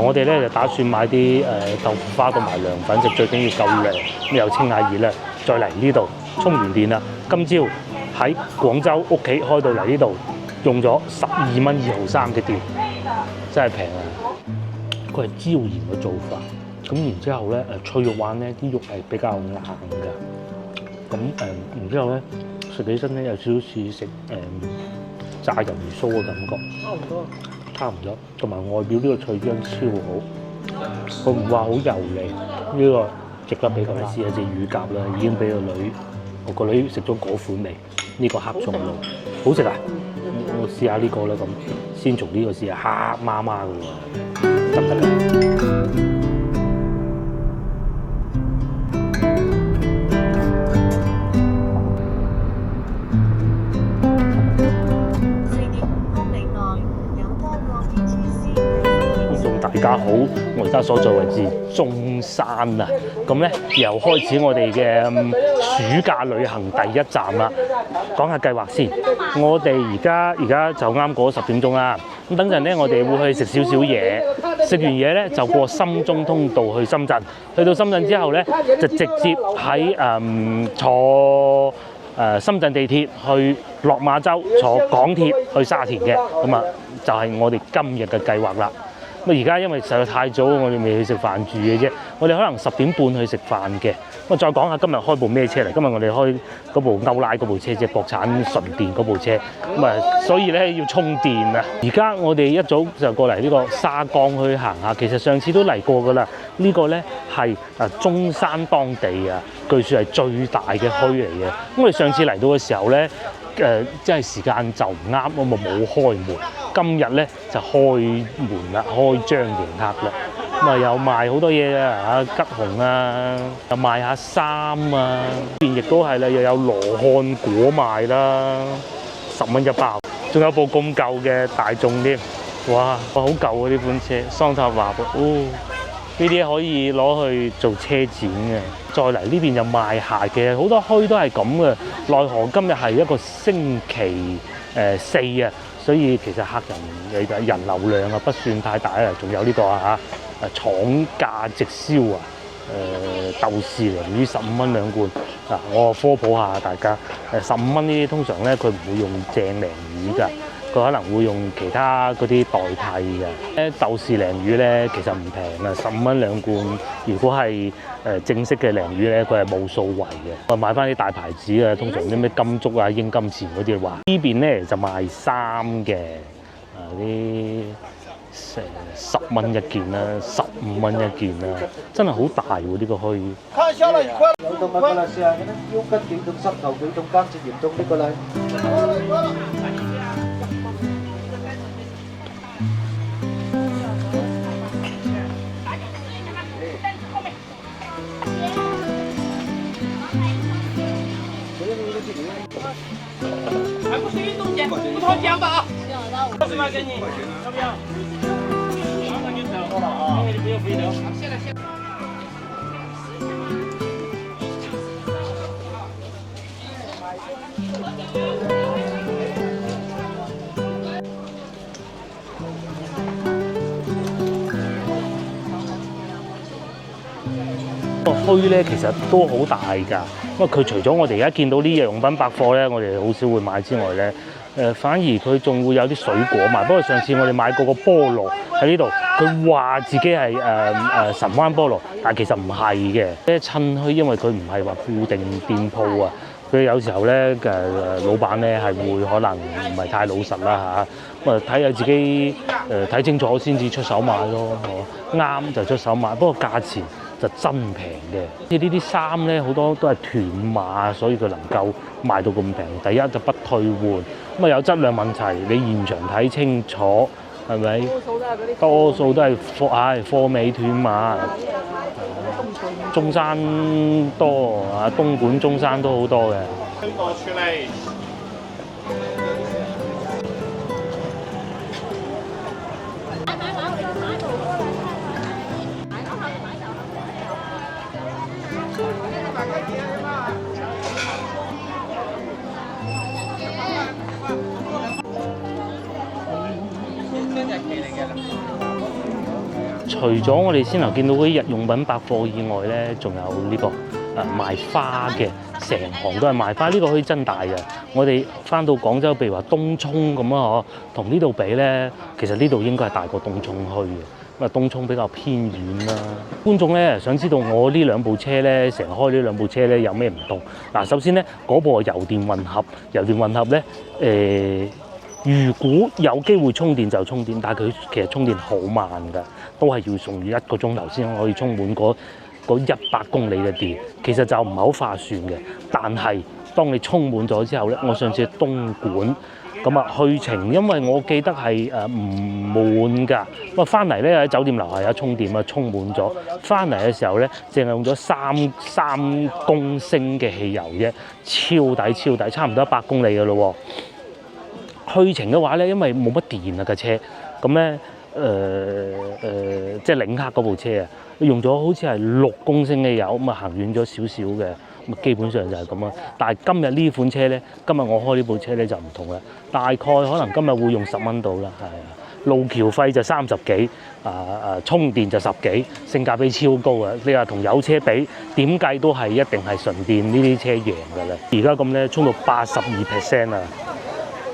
我哋咧就打算買啲豆腐花同埋涼粉食，最緊要夠涼，咁又清下熱咧，再嚟呢度充完電啦。今朝喺廣州屋企開到嚟呢度，用咗12蚊2毫3嘅電，真係平啊！佢係椒鹽嘅做法，咁然之後咧脆肉鯇咧啲肉係比較硬㗎，咁然之後咧食起身咧有少少似食炸魷魚鬚嘅感覺，差唔多，同埋外表呢個脆薑超好，佢唔話好油膩，呢個值得俾佢試下隻乳鴿啦，已經俾我個女食咗嗰款味，呢個黑松露好食啊！我試下呢個啦，咁先從呢個試下黑媽媽嘅喎，得唔得㗎？大家好，我而家所在位置中山啊，咁咧又開始我哋嘅暑假旅行第一站啦。講下計劃先，我哋而家就啱過10點鐘啦。咁等陣咧，我哋會去食少少嘢，食完嘢咧就過深中通道去深圳。去到深圳之後咧，就直接喺坐深圳地鐵去落馬洲，坐港鐵去沙田嘅。咁啊，就係我哋今日嘅計劃啦。咁而家因為實在太早，我哋未去食飯住嘅啫。我哋可能10點半去食飯嘅。咁再講下今日開部咩車嚟？今日我哋開嗰部歐拉嗰部車，即係國產純電嗰部車。咁啊，所以咧要充電啊！而家我哋一早就過嚟呢個沙江去行下。其實上次都嚟過㗎啦。呢個咧係中山當地啊，據說係最大嘅墟嚟嘅。咁我哋上次嚟到嘅時候咧，即係時間就唔啱，我冇開門。今日咧就開門啦，開張迎客啦。咁啊又賣好多嘢啊，吉紅啊，又賣下衫啊。邊亦都係啦，又有羅漢果賣啦，10蚊一包。仲有部咁舊嘅大眾添，哇，好舊啊呢款車，桑塔納噃。哦，呢啲可以攞去做車展嘅。再嚟呢邊就賣鞋嘅，好多墟都係咁嘅。奈何今日係一個星期4啊，所以其實客人流量啊不算太大啊。仲有呢個廠價直銷啊，豆豉鯪魚15蚊2罐嗱，我科普下大家15蚊呢啲通常咧佢唔會用正鯪魚㗎。佢可能會用其他嗰啲代替嘅。豆豉鯪魚咧其實唔平啊，15蚊2罐。如果係正式嘅鯪魚咧，佢係冇數圍嘅。我買翻啲大牌子啊，通常啲咩金足啊、英金錢嗰啲話。呢邊咧就賣衫嘅，啲10蚊一件啦，15蚊一件啦，真係好大喎呢個墟。看下了1塊，有動物過來試下嘅咧，腰筋頸痛、膝頭頸痛、關節炎痛呢個嚟。还不是运动鞋，不脱缰的啊！20块给你，要不要？马上就走了啊！你不要回头。谢了谢了。個墟咧其實都好大㗎，因為佢除咗我哋而家見到啲日用品百貨咧，我哋好少會買之外咧，反而佢仲會有啲水果賣。不過上次我哋買過個菠蘿喺呢度，佢話自己係神灣菠蘿，但係其實唔係嘅。即係趁墟，因為佢唔係話固定店鋪啊，佢有時候咧老闆咧係會可能唔係太老實啦嚇，咁啊睇下自己睇清楚先至出手買咯，啱就出手買。不過價錢就真平嘅，即係呢啲衫咧好多都係斷碼，所以佢能夠賣到咁平。第一就不退換，咁啊有質量問題，你現場睇清楚係咪？多數都係貨尾斷碼。中山多啊，東莞、中山都好多嘅。菜除咗我哋先頭見到嗰啲日用品百貨以外咧，仲有呢個賣花嘅，成行都係賣花。呢個墟真大嘅。我哋翻到廣州，譬如話東涌咁啊，同呢度比咧，其實呢度應該係大過東涌墟嘅。咁啊，東涌比較偏遠啦。觀眾咧想知道我呢兩部車咧，成日開呢兩部車咧有咩唔同？嗱，首先咧嗰部係油電混合，油電混合咧如果有機會充電就充電，但係佢其實充電好慢㗎，都係要用1個鐘頭先可以充滿嗰100公里嘅電，其實就唔係好划算嘅。但係當你充滿咗之後咧，我上次去東莞咁啊去程，因為我記得係唔滿㗎，咁啊翻嚟咧喺酒店樓下有充電啊，充滿咗。翻嚟嘅時候咧，淨係用咗3公升嘅汽油啫，超抵，差唔多100公里㗎咯喎。去程嘅話咧，因為冇乜電啊架車，咁咧即係領克嗰部車啊，用咗好似係6公升嘅油，咁啊行遠咗少少嘅，咁基本上就係咁啊。但係今日呢款車咧，今日我開呢部車咧就唔同啦，大概可能今日會用10蚊到啦，係啊，路橋費就30幾，充電就10幾，性價比超高啊！你話同油車比，點計都係一定係純電呢啲車贏㗎啦。而家咁咧，充到82%啊！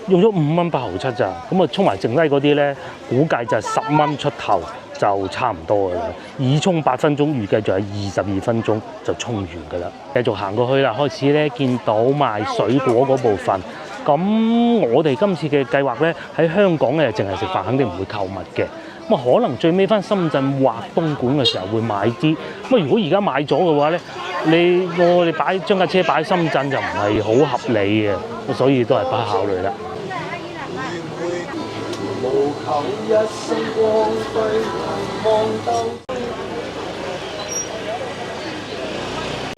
用咗5蚊8毫7咋，咁啊充埋剩低嗰啲咧，估計就10蚊出頭就差唔多㗎啦。以充8分鐘，預計就係22分鐘就充完㗎啦。繼續行過去啦，開始咧見到賣水果嗰部分。咁我哋今次嘅計劃咧，喺香港咧淨係食飯，肯定唔會購物嘅。咁啊可能最尾翻深圳或東莞嘅時候會買啲。咁啊如果而家買咗嘅話咧，我哋將架車擺喺深圳就唔係好合理嘅，所以都係不考慮啦。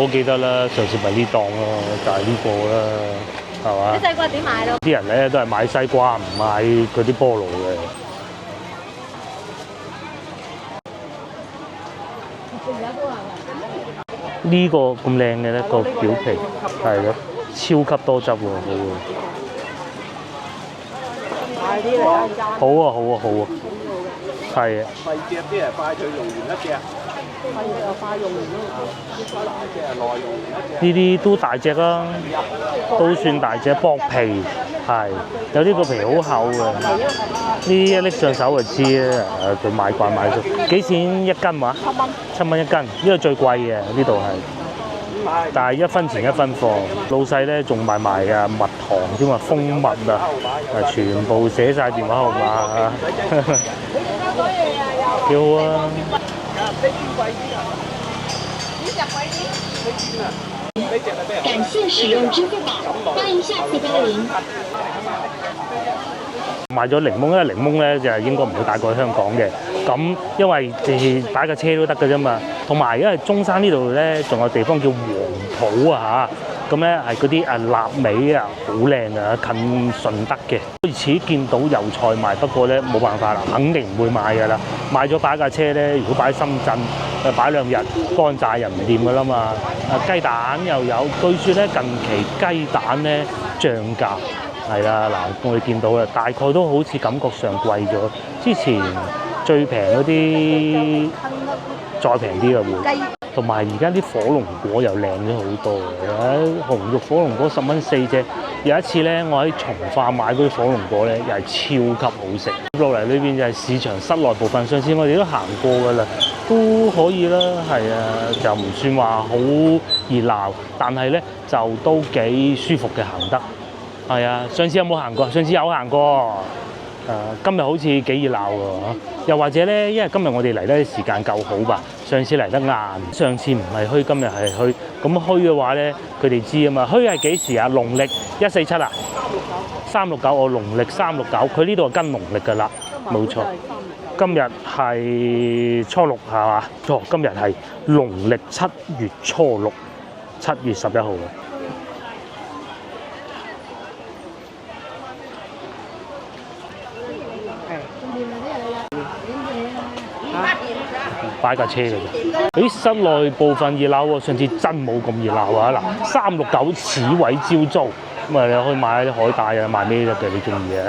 我記得啦，上次咪呢檔咯，就係呢個啦，係嘛？啲西瓜點買咯？啲人咧都係買西瓜，唔買嗰啲菠蘿嘅。呢個咁靚嘅咧，個表皮係咯，超級多汁喎，好喎。快啲嚟啊！好啊，係啊。細隻啲係快脆用完一隻，快又快用完咯。大隻係耐用完一隻。呢啲都大隻啦，都算大隻，薄皮係，有啲個皮好厚嘅。呢一拎上手就知啦，佢買慣買熟。幾錢一斤話？7蚊一斤，呢個最貴嘅呢度係。但係1分錢1分貨，老細咧仲賣埋蜜糖添啊，蜂蜜啊，全部寫晒電話號碼啊，幾好啊！感謝使用支付寶，歡迎下次光臨。買咗檸檬，因為檸檬咧就應該唔會帶過去香港嘅。咁因為擺架車都得㗎啫嘛。同埋因為中山呢度咧仲有地方叫黃埔啊嚇，咁咧係嗰啲臘味啊，好靚啊，近順德嘅。開始見到油菜賣，不過咧冇辦法啦，肯定唔會買㗎啦。買咗擺架車咧，如果擺喺深圳，擺2日乾炸又唔掂㗎啦嘛。雞蛋又有，據說咧近期雞蛋咧漲價。係啦，嗱，我哋見到啦，大概都好似感覺上貴咗。之前最平嗰啲再平啲嘅會，同埋而家啲火龍果又靚咗好多嘅。紅肉火龍果10蚊4隻。有一次咧，我喺從化買嗰啲火龍果咧，又係超級好食。落嚟呢邊就係市場室內部分，上次我哋都行過㗎啦，都可以啦，係啊，就唔算話好熱鬧，但係咧就都幾舒服嘅行得。係啊，上次有冇行過？上次有行過。今日好似幾熱鬧喎。又或者咧，因為今日我哋嚟咧時間夠好吧？上次嚟得晏，上次唔係墟，今日係墟。咁墟嘅話咧，佢哋知啊嘛。墟係幾時啊？農曆147啊？369，我農曆369。佢呢度係跟農曆㗎啦，冇錯。今日係初6係嘛？錯，今日係農曆7月初6，7月11號。擺架車嘅啫，室內部分熱鬧喎，上次真冇咁熱鬧啊！嗱，369此位招租，咁啊你可以買啲海帶啊，買咩得嘅你中意嘅，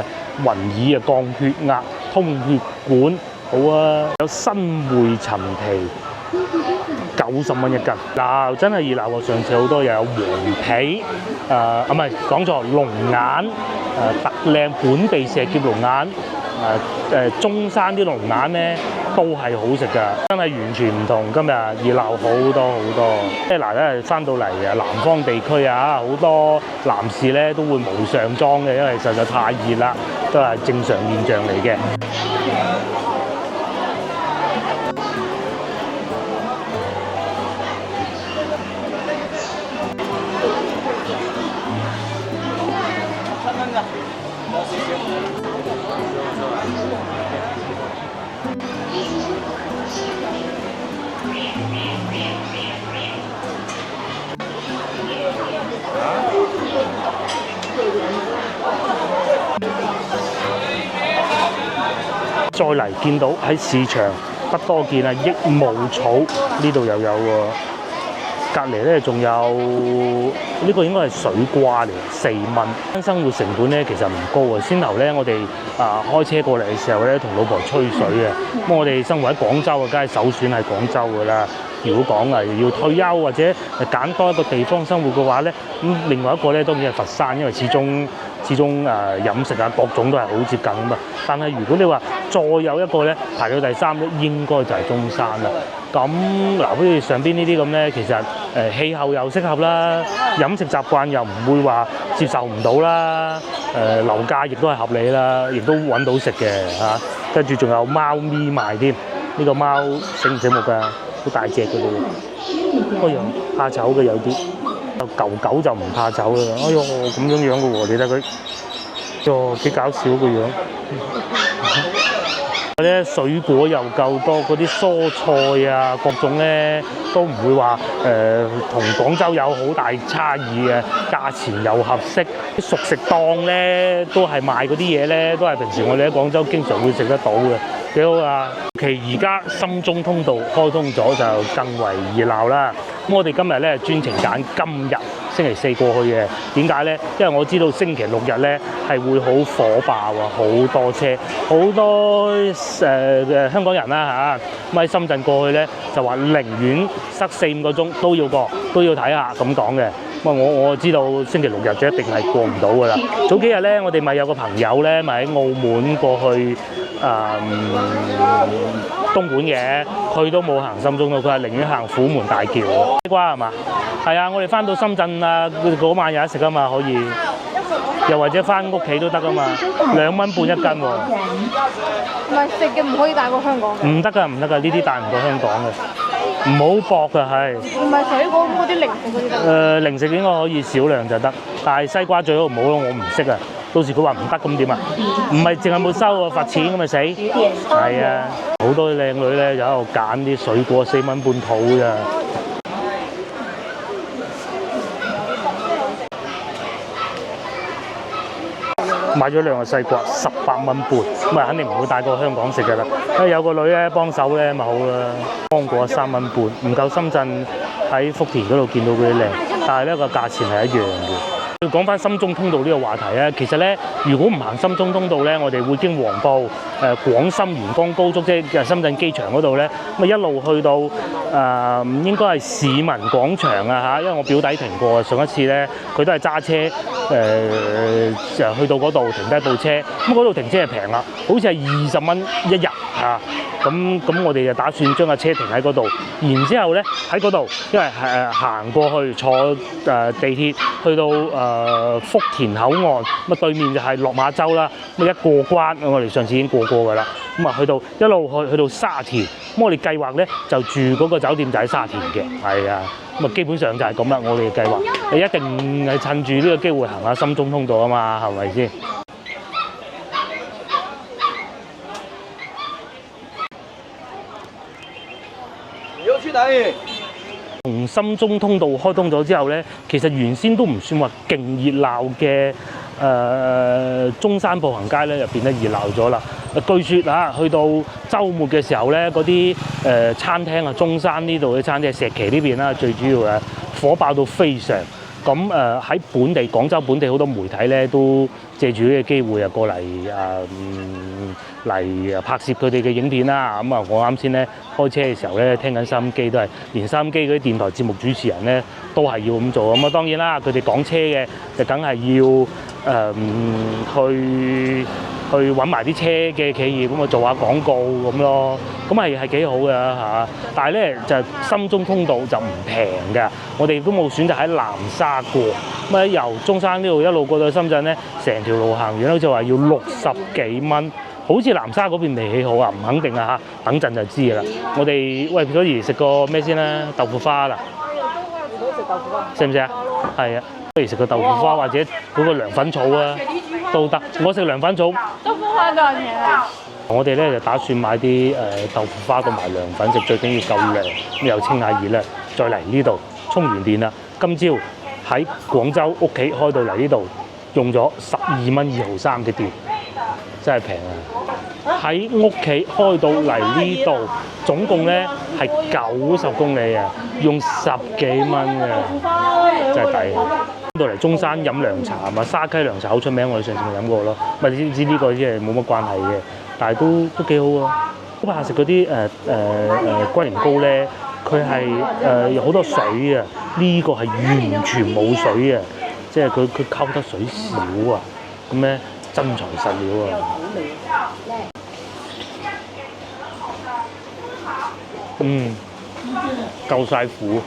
雲耳啊降血壓、通血管，好啊，有新梅陳皮，90蚊一斤。嗱，真係熱鬧喎！上次好多又有黃皮，唔係講錯，龍眼，特靚本地石硤龍眼，中山啲龍眼咧都係好食㗎，真係完全唔同。今日熱鬧好多好多。即係嗱咧，翻到嚟南方地區啊，好多男士咧都會無上裝嘅，因為實在太熱啦，都係正常現象嚟嘅。再嚟見到喺市場不多見啊，益母草呢度又有喎，隔離咧仲有呢個應該係水瓜嚟，4蚊。生活成本咧其實唔高啊。先頭咧我哋開車過嚟嘅時候咧，同老婆吹水啊。咁我哋生活喺廣州啊，梗係首選係廣州㗎啦。如果講要退休或者揀多一個地方生活嘅話咧，咁另外一個咧當然係佛山，因為始終飲食啊各種都係好接近啊嘛。但係如果你話再有一個咧排到第3咧，應該就係中山啦。咁嗱，好似上邊呢啲咁咧，其實氣候又適合啦，飲食習慣又唔會話接受唔到啦，樓價亦都係合理啦，亦都揾到食嘅嚇。跟住仲有貓咪賣添，呢個貓醒唔醒目㗎？好大隻嘅喎，哎呀怕醜嘅有啲，舊狗就唔怕醜啦。哎呦咁樣嘅喎，你睇佢，喲幾搞笑個樣。咧水果又夠多，嗰啲蔬菜啊各種咧都唔會話同廣州有好大差異嘅，價錢又合適。啲熟食檔咧都係賣嗰啲嘢咧，都係平時我哋喺廣州經常會食得到嘅，幾好啊！其而家深中通道開通咗就更為熱鬧啦。咁我哋今日咧專程揀今日星期4過去嘅，點解咧？因為我知道星期6日咧係會好火爆啊，好多車，好多香港人啦嚇，咁喺深圳過去咧就話寧願塞4-5個鐘都要過，都要睇下咁講嘅。咁我知道星期6日就一定係過唔到㗎啦。早幾日咧，我哋咪有個朋友咧，咪喺澳門過去東莞嘅，佢都冇行深中路，佢係寧願行虎門大橋。西瓜係嘛？係啊，我哋翻到深圳啊，嗰晚有得食啊嘛，可以。又或者翻屋企都得啊嘛，2蚊半一斤喎。唔係食嘅唔可以帶過香港嘅。唔得㗎，唔得㗎，呢啲帶唔過香港嘅，唔好搏㗎係。唔係水果嗰啲零食嗰啲得。零食應該可以少量就得，但係西瓜最好唔好咯，我唔識啊。到時佢話唔得咁點啊？唔係淨係冇收啊，罰錢咁咪死。係啊，好多靚女咧就喺度揀啲水果，4蚊半肚咋。買咗2個西瓜，18蚊半，咁啊肯定唔會帶過香港食㗎啦。有個女咧幫手咧咪好啦，芒果3蚊半，唔夠深圳喺福田嗰度見到嗰啲靚，但係呢個價錢係一樣嘅。講翻深中通道呢個話題咧，其實咧，如果唔行深中通道咧，我哋會經黃埔、廣深沿江高速，即係深圳機場嗰度咧，咁啊一路去到應該係市民廣場啊嚇，因為我表弟停過，上一次咧佢都係揸車去到嗰度停低部車，咁嗰度停車係平啦，好似係20蚊一日嚇。咁我哋就打算將架車停喺嗰度，然之後咧喺嗰度，因為行過去坐地鐵去到福田口岸，咁啊對面就係落馬洲啦。咁一過關，我哋上次已經過㗎啦。咁啊去到一路去到沙田，咁我哋計劃咧就住嗰個酒店就喺沙田嘅，係啊。咁啊基本上就係咁啦，我哋嘅計劃。你一定係趁住呢個機會行下深中通道啊嘛，係咪先？從深中通道開通咗之後咧，其實原先都唔算話勁熱鬧嘅中山步行街咧，就變得熱鬧咗啦。據說去到週末嘅時候咧，嗰啲餐廳啊，中山呢度嘅餐廳，石岐呢邊啦，最主要嘅火爆到非常。咁喺本地廣州本地好多媒體咧都借住呢個機會啊過嚟嚟拍攝佢哋嘅影片啦。咁啊，我啱先咧開車嘅時候咧聽緊收音機都係，連收音機嗰啲電台節目主持人咧都係要咁做。咁啊當然啦，佢哋講車嘅就梗係要去揾埋啲車嘅企業咁啊做下廣告咁咯，咁係幾好嘅嚇。但係咧就深中通道就唔平㗎，我哋都冇選擇喺南沙過，咁啊由中山呢度一路過到深圳咧，成條路行完好似話要60幾蚊，好似南沙嗰邊未起好啊，唔肯定啊嚇，等陣就知㗎啦。我哋喂嗰時食個咩先啦？豆腐花啦，食唔食啊？係啊，不如食個豆腐花或者嗰個涼粉草啊都得。我食涼粉草。豆腐花多少錢啊？我哋咧就打算買啲豆腐花同埋涼粉食，最緊要夠涼，咁又清下熱啦。再嚟呢度充完電啦，今朝喺廣州屋企開到嚟呢度用咗12蚊2毫3嘅電，真係平啊！喺屋企開到嚟呢度，總共咧係90公里啊，用10幾蚊啊，真係抵。到嚟中山飲涼茶啊嘛，沙溪涼茶好出名，我哋上次咪飲過咯。咪你知呢個即係冇乜關係嘅，但係都幾好啊！好怕食嗰啲龜苓膏咧，佢係有好多水啊，呢個係完全冇水啊，即係佢溝得水少啊，咁咧真材實料啊！夠晒苦，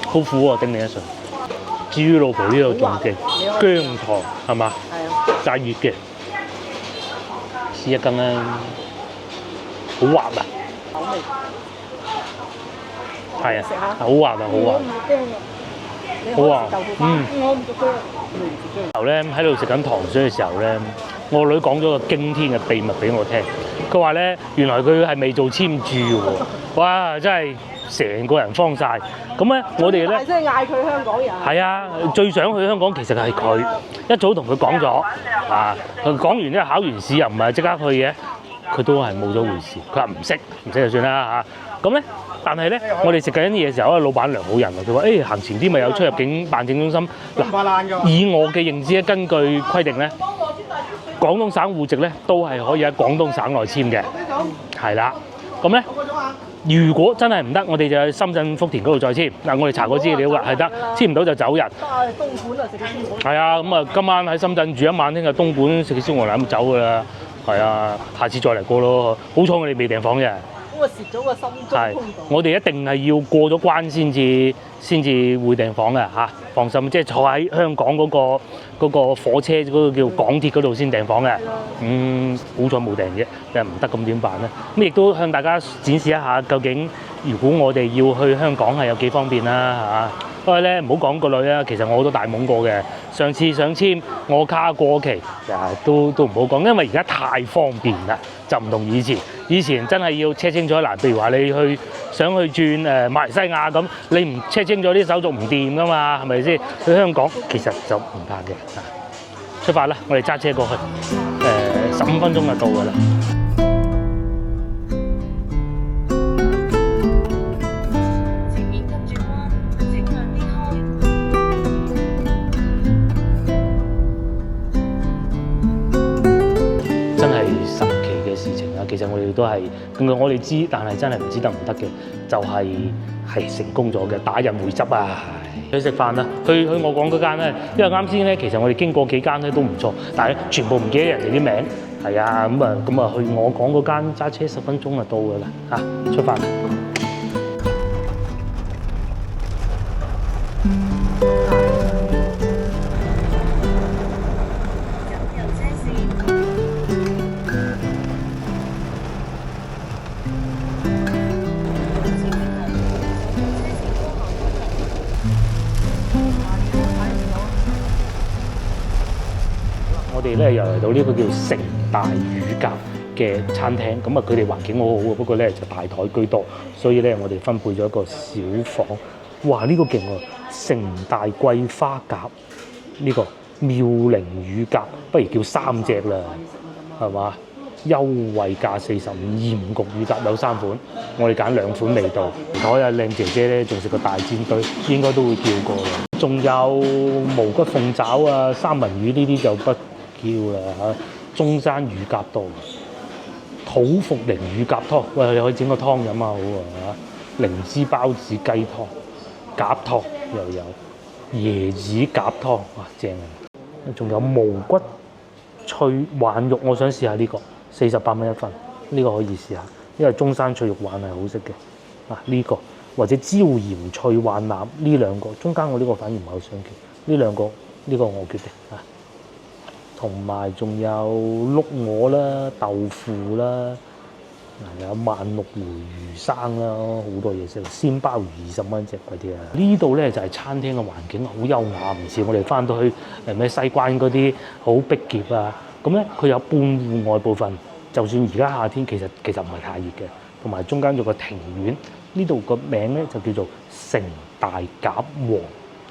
好苦啊！頂你一順。至於老婆呢度仲勁，薑糖係嘛？炸熱嘅，試一羹啦，好滑啊！係啊，好滑啊，好滑。好滑，後咧喺度食緊糖水嘅時候咧，我女講咗個驚天嘅秘密俾我聽。佢話咧，原來佢係未做簽注喎，哇！真係成個人慌晒。咁咧，我哋咧，即係嗌佢香港人。係啊，最想去香港其實係佢，一早同佢講咗啊。佢講完之後考完試又唔係即刻去嘅，佢都係冇咗回事。佢話唔識就算啦嚇。咁咧。但係咧，我哋食緊啲嘢嘅時候，老闆娘好人啊，佢話：行前啲咪有出入境辦證中心。嗱，以我嘅認知咧，根據規定咧，廣東省戶籍咧都係可以喺廣東省內簽嘅，係啦。咁咧，如果真係唔得，我哋就喺深圳福田嗰度再簽。嗱，我哋查過資料㗎，係得，簽唔到就走人。東莞啊，食啲燒鵝。係啊，咁啊，今晚喺深圳住一晚，聽日東莞食啲燒鵝腩咁走㗎啦。係啊，下次再嚟過咯。好彩我哋未訂房啫。咁啊，蝕咗個心中通道。我哋一定係要過咗關先至會訂房嘅嚇，放心。即係坐喺香港嗰個火車嗰個叫港鐵嗰度先訂房嘅。好彩冇訂啫，又唔得咁點辦咧？咁亦都向大家展示一下，究竟如果我哋要去香港係有幾方便啦嚇。不過咧，唔好講個女啊，其實我都大懵過嘅。上次想簽我卡過期，都唔好講，因為而家太方便啦，就唔同以前。以前真係要 check 清楚嗱，譬如話你想去轉馬來西亞咁，你唔 check 清楚啲手續唔掂噶嘛，係咪先？去香港其實就唔怕嘅。出發啦，我哋揸車過去，15分鐘就到㗎啦。其實我哋都係，我哋知，但係真係唔知得唔得嘅，就係成功咗嘅，打印回執啊！去食飯啦，去我講嗰間咧，因為啱先咧，其實我哋經過幾間咧都唔錯，但係全部唔記得人哋啲名，係啊，咁啊去我講嗰間揸車10分鐘就到㗎啦，嚇，出發。我哋咧又嚟到呢個叫城大乳鴿嘅餐廳，咁啊佢哋環境好好嘅，不過咧就大台居多，所以咧我哋分配咗一個小房。哇！呢個勁喎，城大桂花鴿，呢個妙齡乳鴿，不如叫3隻啦，係嘛？優惠價45，鹽焗乳鴿有3款，我哋揀2款味道。台啊靚姐姐咧，仲食個大煎堆，應該都會叫過嘅。仲有毛骨鳳爪啊、三文魚呢啲就不叫啦嚇。中山乳鴿多，土茯苓乳鴿湯，喂你可以整個湯飲下好啊嚇。靈芝包子雞湯、鴿湯又有，椰子鴿湯，哇正啊！仲有毛骨脆鯇肉，我想試下呢個，48蚊一份，呢個可以試下，因為中山脆肉鯇係好食嘅。呢個或者椒鹽脆鯇腩呢兩個，中間我呢個反而唔係好想叫，呢兩個呢個我決定啊。同埋仲有碌鵝啦、豆腐啦，有萬綠梅魚生啦，好多嘢食。鮮鮑魚20蚊隻嗰啲啊。呢度咧就係餐廳嘅環境好優雅，唔似我哋翻到去咩西關嗰啲好逼仄啊。咁咧佢有半戶外部分，就算而家夏天其實唔係太熱嘅，同埋中間有個庭院。呢度個名咧就叫做城大甲王。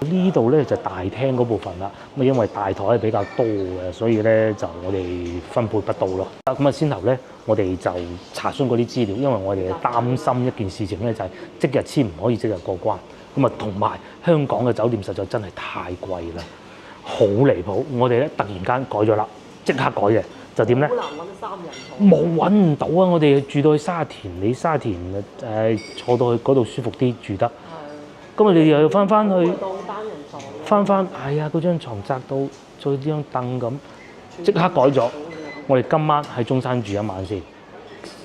呢度咧就大廳嗰部分啦，咁因為大台係比較多嘅，所以咧就我哋分配不到咯。咁啊先頭咧，我哋就查詢嗰啲資料，因為我哋擔心一件事情咧，就係即日簽唔可以即日過關。咁啊同埋香港嘅酒店實在真係太貴啦，好離譜。我哋咧突然間改咗啦，即刻改嘅就點咧？好難揾3人床。冇揾唔到啊！我哋住到去沙田，你沙田坐到去嗰度舒服啲住得。咁你又要翻去，翻係啊！嗰張床窄到做張凳咁，即刻改咗。我哋今晚喺中山住一晚先。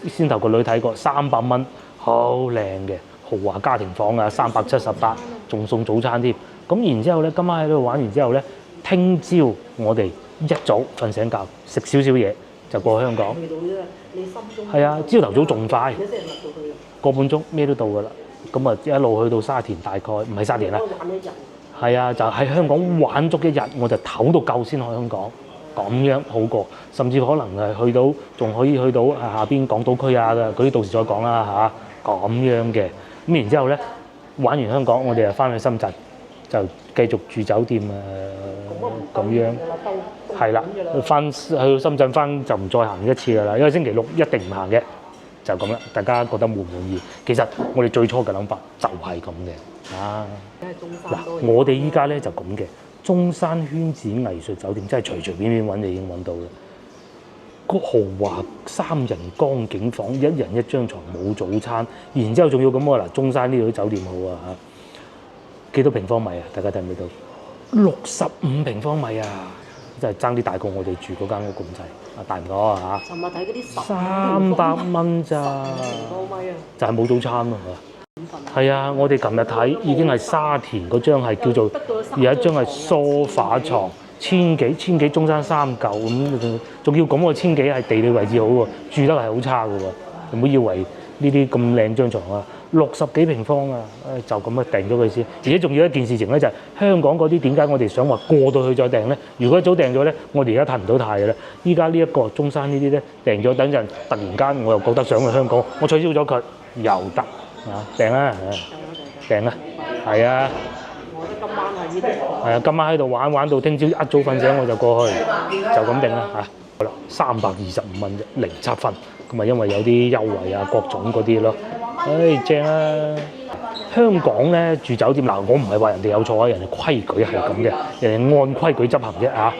先頭個女睇過，300蚊，好靚嘅豪華家庭房啊，378，仲送早餐添。咁然之後咧，今晚喺度玩完之後咧，聽朝我哋一早瞓醒覺，食少少嘢就過香港。係啊，朝頭早仲快，個半鐘咩都到㗎啦。咁啊，一路去到沙田，大概唔係沙田啦，係啊，就喺香港玩足1日，我就唞到夠先去香港，咁樣好過。甚至可能係去到，仲可以去到下邊港島區啊嘅嗰啲，到時再講啦嚇。咁樣嘅，咁然之後咧，玩完香港，我哋就翻去深圳，就繼續住酒店啊，咁樣。係啦，翻去到深圳翻就唔再行一次㗎啦，因為星期6一定唔行嘅。就咁啦，大家覺得滿唔滿意？其實我哋最初嘅諗法就係咁嘅啊！嗱，我哋依家咧就咁嘅，中山圈子藝術酒店真係隨隨便便揾就已經揾到啦。個豪華3人江景房，1人1張床，冇早餐，然之後仲要咁喎嗱，中山呢度啲酒店好啊嚇，幾多平方米啊？大家睇唔睇到？65平方米啊！真係爭啲大過我哋住嗰間屋咁滯，大唔多啊嚇！尋日睇嗰啲300蚊咋，就係冇早餐咯嚇。係啊，我哋琴日睇已經係沙田嗰張係叫做有一張係梳化床，千幾中山3嚿咁，仲要咁喎，千幾係地理位置好喎，住得係好差嘅喎，唔好以為呢啲咁靚張床啊，60幾平方啊，就咁啊訂咗佢先。而且仲有一件事情咧，就係香港嗰啲點解我哋想話過到去再訂咧？如果一早訂咗咧，我哋而家褪唔到軚嘅啦。依家呢一個中山呢啲咧訂咗，等陣突然間我又覺得想去香港，我取消咗佢又得啊，訂啦，訂啦，係啊。我覺得今晚係呢啲。係啊，今晚喺度玩到聽朝一早瞓醒我就過去，就咁定啦嚇。好啦，325蚊啫，07分。咁啊，因為有啲優惠啊，各種嗰啲咯。正啊！香港咧住酒店嗱，我唔係話人哋有錯啊，人哋規矩係咁嘅，人哋按規矩執行啫嚇。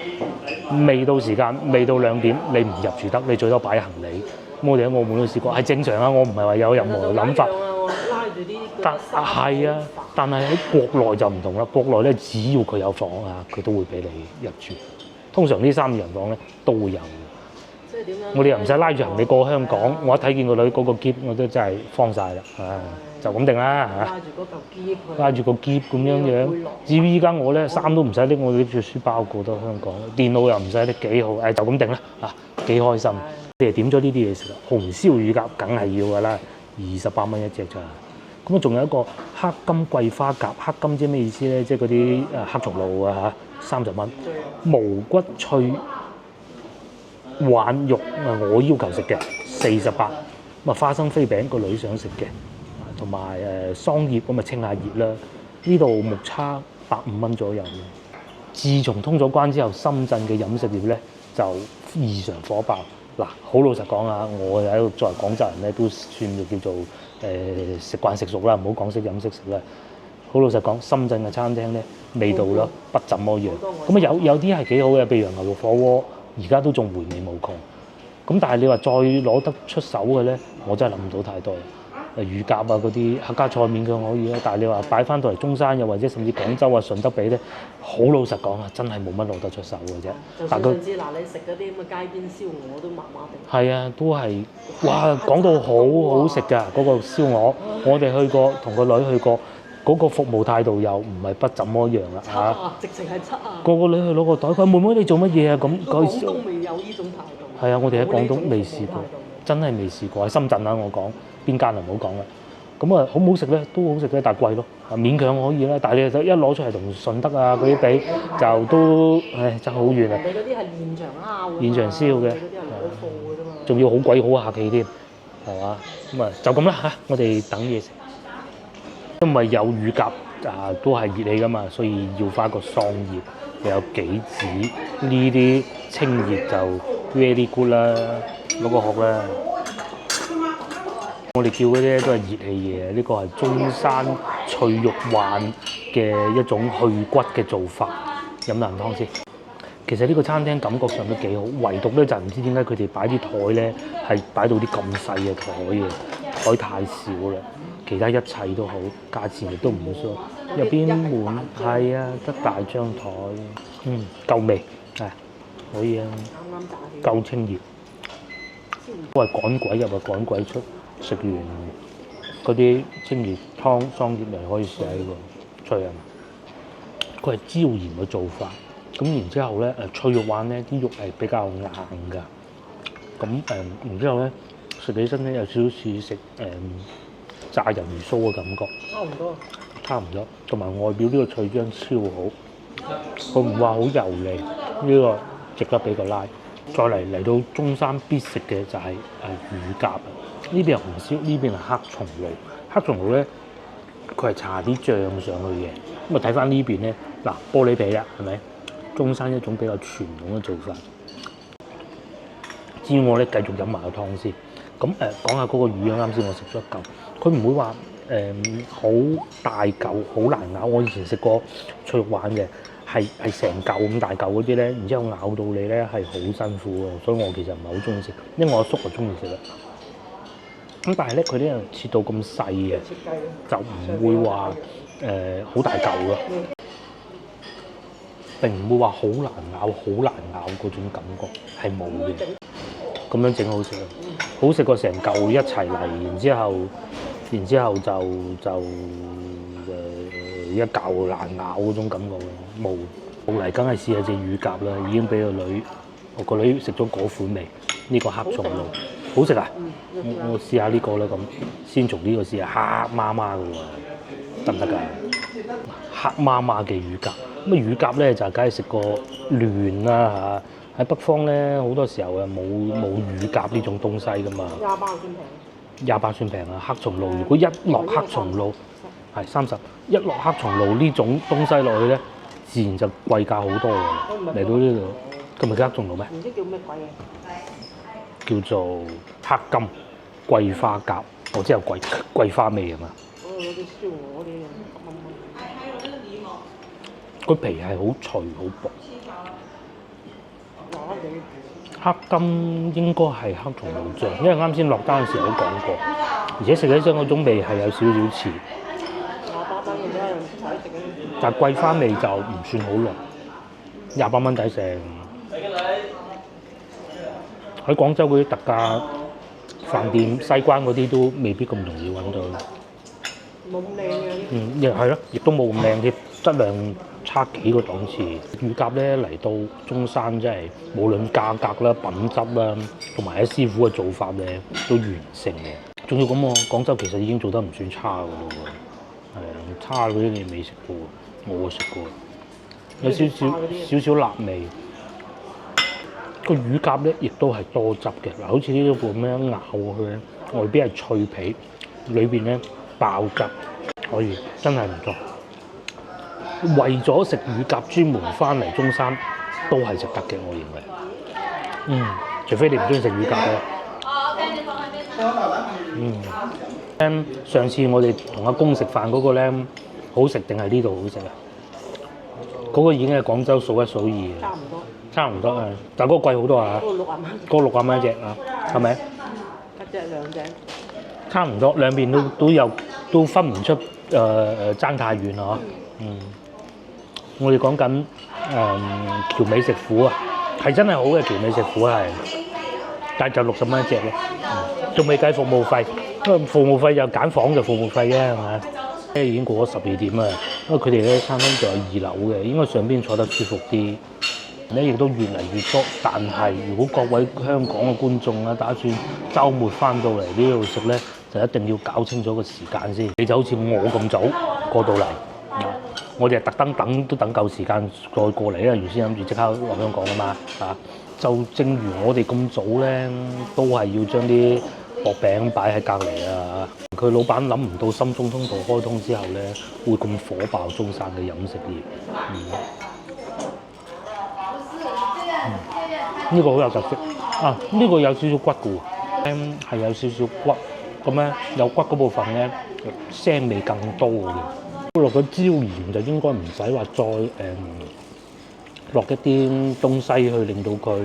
未到時間，未到2點，你唔入住得，你最多擺行李。咁我哋喺澳門都試過，係正常啊，我唔係話有任何諗法。但係啊，但係喺國內就唔同啦。國內咧，只要佢有房啊，佢都會俾你入住。通常呢3人房咧都會有。我哋又唔使拉住行李過香港，我一睇見個女嗰個篋，我都真係慌晒啦，就咁定啦嚇。拉住個篋咁樣。至於依家我咧，衫都唔使拎，我拎住書包過到香港，電腦又唔使拎，幾好，就咁定啦嚇，幾開心。你哋點咗呢啲嘢食啦？紅燒乳鴿梗係要㗎啦，28蚊一隻咋。咁啊，仲有一個黑金桂花鴿，黑金即係咩意思咧？即係嗰啲黑松露啊嚇，30蚊。毛骨脆鯇肉啊，我要求食嘅48。咁啊，花生飛餅個女想食嘅，同埋桑葉咁啊清下熱啦。呢度木叉150蚊左右。自從通咗關之後，深圳嘅飲食業咧就異常火爆。嗱，好老實講啊，我喺度作為廣州人咧，都算叫做食慣食熟啦，唔好講識飲識食啦。好老實講，深圳嘅餐廳咧，味道咯不怎麼樣。咁啊有啲係幾好嘅，譬如牛肉火鍋，而家都仲回味無窮。咁但係你話再攞得出手嘅咧，我真係諗唔到太多。乳鴿啊嗰啲客家菜勉強可以啦，但係你話擺翻到嚟中山又或者甚至廣州啊順德比咧，好老實講啊，真係冇乜攞得出手嘅啫。但佢上次嗱，你食嗰啲咁嘅街邊燒鵝都麻麻地。係啊，都係哇講到好好食㗎嗰個燒鵝，我哋去過同個女去過，嗰個服務態度又唔係不怎麼樣啦嚇。直情係七啊！個女去攞個袋，佢話妹妹你做乜嘢啊？咁廣東未有呢種態度。係啊，我哋喺廣東未試過，真係未試過。喺深圳啊，我講邊間就唔好講啦。咁啊，好唔好食咧？都好食嘅，但係貴咯。勉強可以啦，但係你一攞出嚟同順德啊嗰啲比，就都爭好遠啊！你嗰啲係現場烤嘅，現場燒嘅，嗰啲係攞貨嘅啫嘛。仲要好鬼好客氣添，係嘛？咁啊就咁啦嚇，我哋等嘢食。因為有乳鴿啊，都係熱氣噶嘛，所以要翻個桑葉，又有杞子呢啲清熱就 very good 啦，攞個殼啦。我哋叫嗰啲都係熱氣嘢，呢個係中山脆肉鯇嘅一種去骨嘅做法。飲啖湯先。其實呢個餐廳感覺上都幾好，唯獨咧就唔知點解佢哋擺啲台咧係擺到啲咁細嘅台嘅，台太少啦。其他一切都好，價錢亦都唔錯。入邊滿係啊，得大張台，夠味係可以啊，夠清熱。都係趕鬼入啊，趕鬼出。食完嗰啲清熱湯桑葉咪可以試下呢個脆啊！佢係椒鹽嘅做法，咁然之後咧脆肉鯇咧啲肉係比較硬㗎，咁然之後咧食起身咧有少少似食炸魷魚鬚嘅感覺，差唔多，同埋外表呢個脆漿超好，佢唔話好油膩，呢個值得俾個拉。再嚟到中山必食嘅就係乳鴿。呢邊係紅燒，呢邊係黑松露。黑松露咧，佢係搽啲醬上去嘅。咁啊睇翻呢邊咧，嗱玻璃皮啦，係咪？中山一種比較傳統嘅做法。至於我咧，繼續飲埋個湯先。咁講下嗰個魚啊，啱先我食咗一嚿，佢唔會話好大嚿，好難咬。我以前食過脆肉鯇嘅，係成嚿咁大嚿嗰啲咧，然之後咬到你咧係好辛苦嘅，所以我其實唔係好中意食，因為我阿叔就中意食啦。咁但係咧，佢呢樣切到咁細嘅，就唔會話好大嚿咯，並唔會話好難咬嗰種感覺係冇嘅。咁樣整好食啊！好食過成嚿一齊嚟，然之後就一嚿難咬嗰種感覺冇。後嚟梗係試下隻乳鴿啦，已經俾我個女食咗嗰款味，呢個黑松露。好食啊！我試下呢個啦，咁先從呢個試下黑媽媽嘅喎，得唔得㗎？黑媽媽嘅乳鴿，咁啊乳鴿咧就梗係食過嫩啦嚇。喺北方咧好多時候啊冇乳鴿呢種東西㗎嘛。廿八算平啊！黑松露如果一落黑松露係30，一落黑松露呢種東西落去咧，自然就貴價好多㗎。嚟到呢度，咁咪叫黑松露咩？唔知叫咩鬼嘢。叫做黑金桂花鴿，我知有桂花味啊嘛。嗰啲燒鵝啲個皮係好脆好薄。黑金應該係黑松露醬，因為啱先落單嘅時候都講過，而且食起身嗰種味係有少少似。但係桂花味就唔算好濃，28蚊抵成。喺廣州嗰啲特價飯店、西關嗰啲都未必咁容易揾到。冇咁靚嘅。亦係咯，亦都冇咁靚啲，質量差幾個檔次。乳鴿咧嚟到中山，真係無論價格啦、品質啦，同埋喺師傅嘅做法咧，都完成嘅。仲要咁喎，廣州其實已經做得唔算差㗎咯喎。係啊，差嗰啲你未食過，我食過，有少少辣味。個乳鴿咧，亦都係多汁嘅嗱，好似呢個咁樣咬落去咧，外邊係脆皮，裏邊咧爆汁，可以真係唔錯。為咗食乳鴿專門翻嚟中山，都係值得嘅，我認為。除非你唔中意食乳鴿咧。上次我哋同阿公食飯嗰個咧，好食定係呢度好食啊？嗰個已經係廣州數一數二嘅。差唔多。差唔多啊，但係嗰個貴好多啊。嗰個60蚊。嗰個60蚊一隻啊，係咪？一隻兩隻。差唔多，兩邊都分唔出爭太遠啊！我哋講緊僑美食府啊，係真係好嘅僑美食府係，但係就60蚊一隻咯，仲未計服務費，因為服務費就揀房就服務費啫，係咪？已經過咗12點啦，因為佢哋咧餐廳仲有2樓嘅，應該上邊坐得舒服啲。咧亦都越嚟越多，但係如果各位香港嘅觀眾啊，打算週末翻到嚟呢度食咧，就一定要搞清楚個時間先。你就好似我咁早過到嚟，我哋係特登都等夠時間再過嚟，因為原先諗住即刻落香港啊嘛，就正如我哋咁早咧，都係要將啲薄餅擺喺隔離啊。佢老闆諗唔到深中通道開通之後咧，會咁火爆中山嘅飲食業。呢個好有特色啊！呢個有少少骨嘅喎，係有少少骨咁咧，有骨嗰部分咧腥味更多嘅。落咗椒鹽就應該唔使話再落一啲東西去令到佢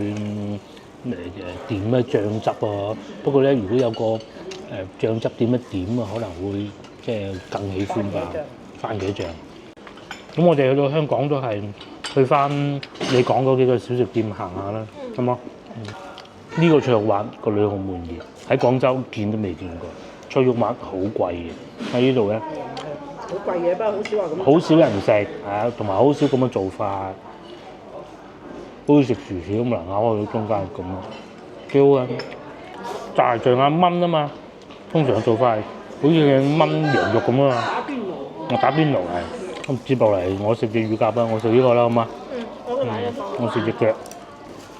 點咧醬汁啊。不過咧，如果有個醬汁點一點啊，可能會即係更喜歡吧。番茄醬。咁我哋去到香港都係去翻你講嗰幾個小食店行下啦。咁啊，呢個脆肉鯇個女好滿意，喺廣州見都未見過。脆肉鯇好貴嘅，喺呢度咧，好貴嘅，不過好少話咁。好少人食，同埋好少咁樣做法，好似食薯條咁啦，咬開到中間咁咯，幾好啊！炸醬啊炆啊嘛，通常做法係好似炆羊肉咁啊嘛。打邊爐。我打邊爐係，咁接落嚟我食隻乳鴿啦，我食呢個啦，好嘛？我都買咗個。我食隻腳。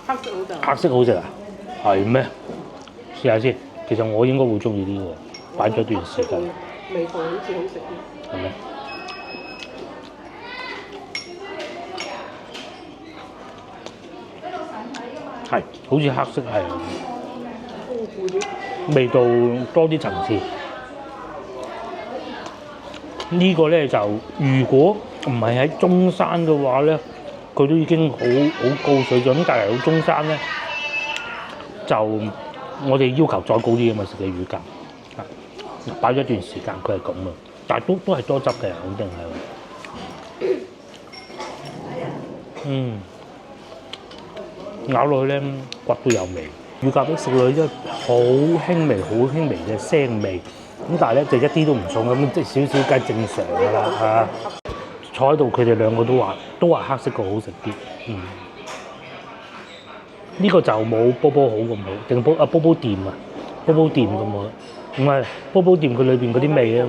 黑色好食。黑色好食啊？係咩？試下先。其實我應該會中意呢個，擺咗段時間。味道好似好食啲。係咩？係，好似黑色係。豐富啲。味道多啲層次。呢個咧就如果唔係喺中山嘅話咧，佢都已經好高水準。咁但係到中山咧，就我哋要求再高啲嘅嘛，食嘅乳鴿，擺咗一段時間佢係咁啊，但係都係多汁嘅，肯定係。咬落去咧骨都有味，乳鴿啲食落去真係好輕微、好輕微嘅腥味。咁但係咧就一啲都唔重咁，即係少少梗係正常㗎啦嚇。坐喺度佢哋兩個都話黑色個好食啲。呢個就冇波波好咁好，定波波店啊，波波店咁好。唔係波波店佢裏邊嗰啲味啊，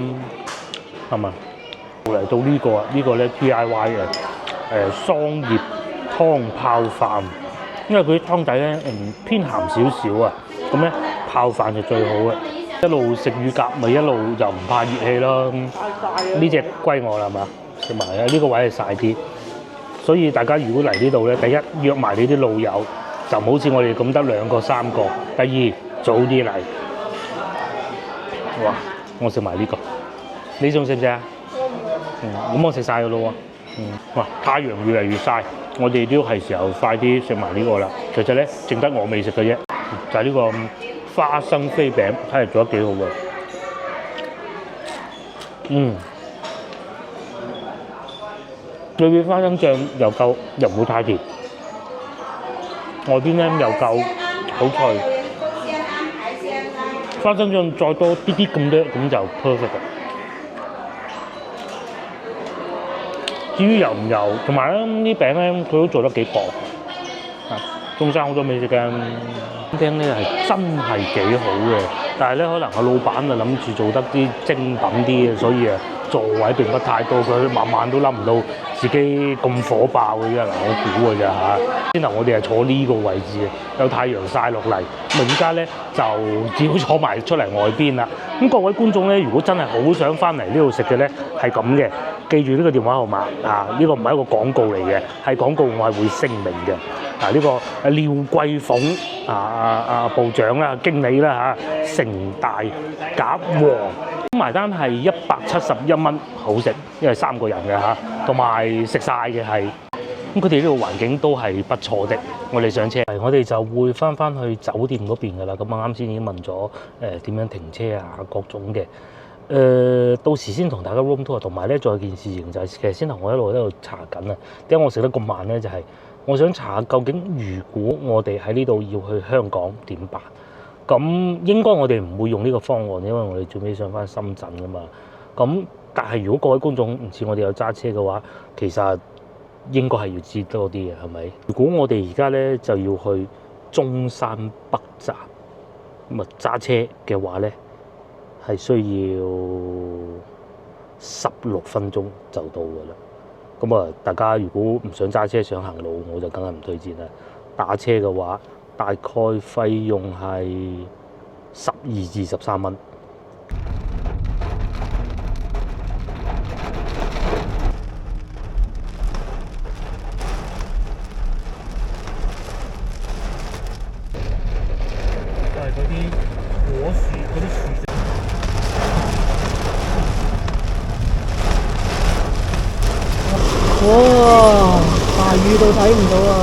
係嘛？嚟到呢個啊，呢個咧 DIY 嘅桑葉湯泡飯，因為佢啲湯底咧偏鹹少少啊，咁咧泡飯就最好嘅。一路食乳鴿咪一路又唔怕熱氣咯。呢隻歸我啦，係嘛？食埋啊！呢個位係曬啲，所以大家如果嚟呢度咧，第一約埋你啲老友，就唔好似我哋咁得2個3個。第二早啲嚟。哇！我食埋呢個，你仲食唔食啊？咁我食晒㗎咯喎。哇！太陽越嚟越曬，我哋都係時候快啲食埋呢個啦。其實咧，淨得我未食嘅啫，就係呢個花生飛餅，睇嚟做得幾好㗎。裏邊花生醬又夠，又唔會太甜。外邊咧又夠好脆。花生醬再多啲啲咁多，咁就 perfect 啦。至於油唔油，同埋咧啲餅咧，佢都做得幾薄。中山好多美食嘅餐廳咧係真係幾好嘅，但係咧可能個老闆就諗住做得啲精品啲嘅，所以座位並不太多，佢晚晚都諗唔到自己咁火爆嘅啫。嗱，我估嘅咋嚇。先頭我哋係坐呢個位置嘅，有太陽曬落嚟。咁而家咧就只好坐埋出嚟外邊啦。咁各位觀眾咧，如果真係好想翻嚟呢度食嘅咧，係咁嘅。記住呢個電話號碼啊！呢個唔係一個廣告嚟嘅，係廣告我係會聲明嘅。嗱呢個廖桂鳳部長啦、經理啦嚇，成大鴿王埋單係171蚊，好食，因為3個人嘅嚇，同埋食晒嘅係。咁佢哋呢個環境都係不錯的。我哋上車，我哋就會翻去酒店嗰邊㗎啦。咁啊啱先已經問咗點樣停車啊，各種嘅。到時先同大家 room tour，同埋咧，仲有件事情就係、其實先頭我一路喺度查緊啊。點解我食得咁慢咧？就係、我想查下究竟如果我哋喺呢度要去香港點辦？咁應該我哋唔會用呢個方案，因為我哋最尾上翻深圳㗎嘛。咁但係如果各位觀眾唔似我哋有揸車嘅話，其實應該係要知多啲嘅，係咪？如果我哋而家咧就要去中山北站，咁啊揸車嘅話咧，係需要16分鐘就到㗎啦。咁啊，大家如果唔想揸車想行路，我就梗係唔推薦啦。打車嘅話，大概費用係12至13蚊。就係嗰啲果樹嗰啲樹。哇！大雨到睇唔到啊！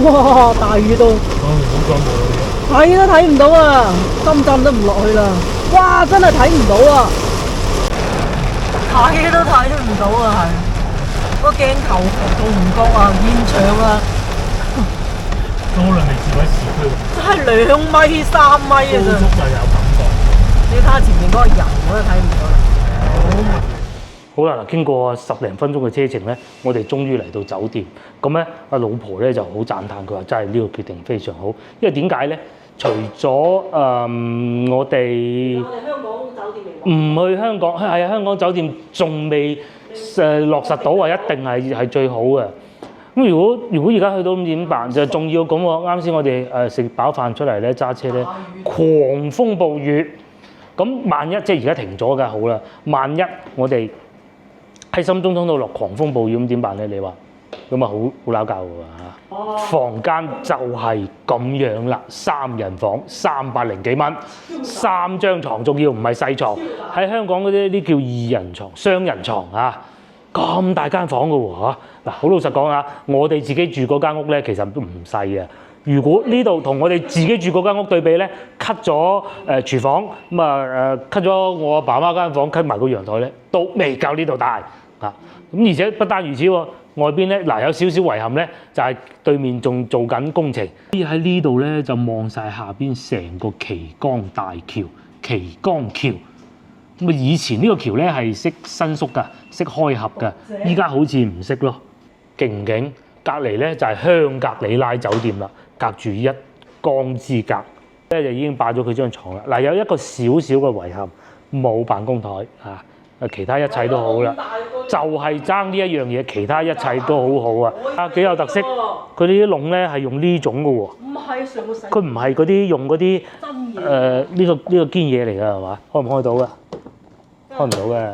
哇！大雨到，睇都睇唔到啊！深圳都唔落去啦！哇！真係睇唔到啊！睇都睇唔到啊！係個鏡頭做唔覺啊，現場啊！都可能未住喺市區，真係2米3米啊！高速就有感覺。你睇下前面嗰個人我都睇唔到啦。好啦，經過10零分鐘嘅車程咧，我哋終於嚟到酒店。咁咧，阿老婆咧就好讚歎，佢話真係呢個決定非常好。因為點解咧？除咗我哋香港酒店嚟唔去香港，係啊，香港酒店仲未落實到話一定係最好嘅。咁如果而家去到咁點辦？就仲要咁喎。啱先我哋食飽飯出嚟咧，揸車咧，狂風暴雨。咁萬一即係而家停咗梗係好啦。萬一我哋喺深中通道落狂風暴雨，咁點辦咧？你話咁啊，好撈教㗎喎。房間就係咁樣啦，3人房300幾蚊，3張床，仲要唔係細床，喺香港嗰啲叫2人床、雙人床啊，咁大間房㗎喎嚇。嗱，好老實講啊，我哋自己住嗰間屋咧，其實都唔細嘅。如果呢度同我哋自己住嗰間屋對比咧，cut 咗廚房，咁啊cut 咗我阿爸媽間房，cut 埋個陽台咧，都未夠呢度大啊！咁而且不單如此喎，外邊咧嗱有少少遺憾咧，就係對面仲做緊工程。喺呢度咧就望晒下邊成個旗江大橋、旗江橋。咁啊以前呢個橋咧係識伸縮㗎，識開合㗎，依家好似唔識咯，勁唔勁？隔離咧就係香格里拉酒店啦，隔住一江之隔咧就已經霸咗佢張床啦。嗱，有一個少少嘅遺憾，冇辦公台啊，其他一切都好啦，就係爭呢一樣嘢，其他一切都好好啊。啊，幾有特色！佢哋啲籠咧係用呢種嘅喎，唔係上個世佢唔係嗰啲用嗰啲呢個堅嘢嚟㗎係嘛？開唔開到㗎？開唔到嘅，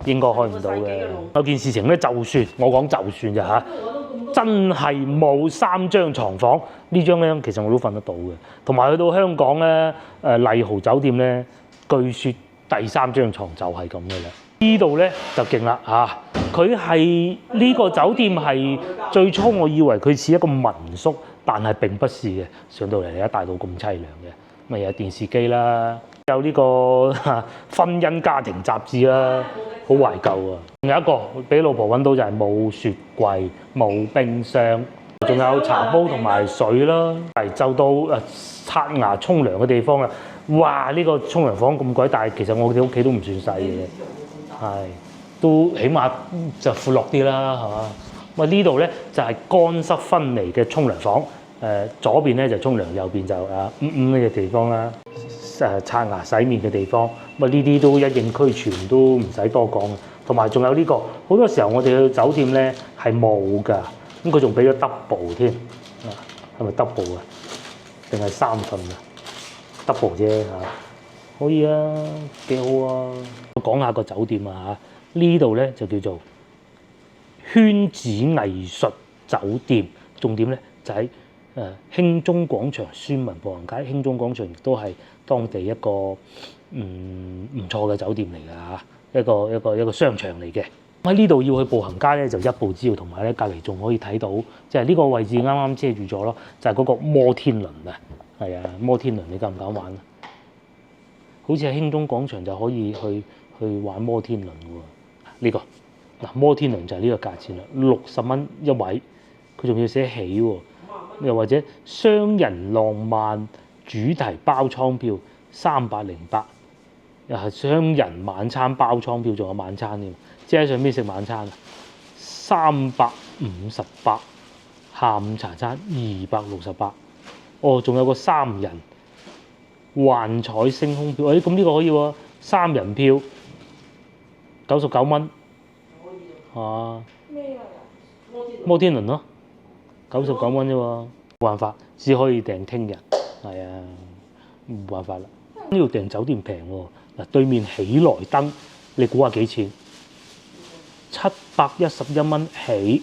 應該開唔到嘅。有件事情咧，就算我講就算咋嚇。真係冇3張床房，呢張咧其實我都瞓得到嘅。同埋去到香港咧，麗豪酒店咧，據說第3張床就係咁嘅啦。呢度咧就勁啦嚇，佢係呢個酒店係最初我以為佢似一個民宿，但係並不是嘅。上到嚟一大到咁凄涼嘅，咪有電視機啦，有呢個婚姻家庭雜誌啦。好懷舊啊！仲有一個俾老婆揾到就係冇雪櫃、冇冰箱，仲有茶煲同埋水啦。就到刷牙沖涼嘅地方啦。哇！呢個沖涼房咁鬼大，其實我哋屋企都唔算細嘅，係都起碼就闊落啲啦，係嘛？咁呢度咧就係乾濕分離嘅沖涼房。左邊咧就沖涼，右邊就呢個地方啦。刷牙洗面嘅地方，咁呢啲都一應俱全，都唔使多講。同埋仲有呢個，好多時候我哋去酒店咧係冇㗎，咁佢仲俾咗 double 添，係咪 double 啊？定係3份啊 ？double 啫嚇，可以啊，幾好啊！我講下個酒店啊嚇，呢度咧就叫做圈子藝術酒店重點咧就喺興中廣場宣文步行街。興中廣場亦都係當地一個唔錯嘅酒店嚟㗎嚇，一個商場嚟嘅。喺呢度要去步行街咧，就一步之遙，同埋咧隔離仲可以睇到，即係呢個位置啱啱遮住咗咯，就係嗰個摩天輪啊，係啊，摩天輪你敢唔敢玩啊？好似喺興中廣場就可以去玩摩天輪喎，呢個嗱摩天輪就係呢個價錢啦，60蚊一位，佢仲要寫起喎，又或者雙人浪漫主題包艙票308，又係雙人晚餐包艙票，仲有晚餐添。即係喺上邊食晚餐啊，358，下午茶餐268，哦，仲有個3人幻彩星空票，咁呢個可以喎，3人票99蚊，啊，摩天輪咯，99蚊啫喎，冇辦法，只可以訂聽日，係啊，冇辦法啦。呢度訂酒店平喎，嗱對面喜來登，你估下幾錢？711蚊起，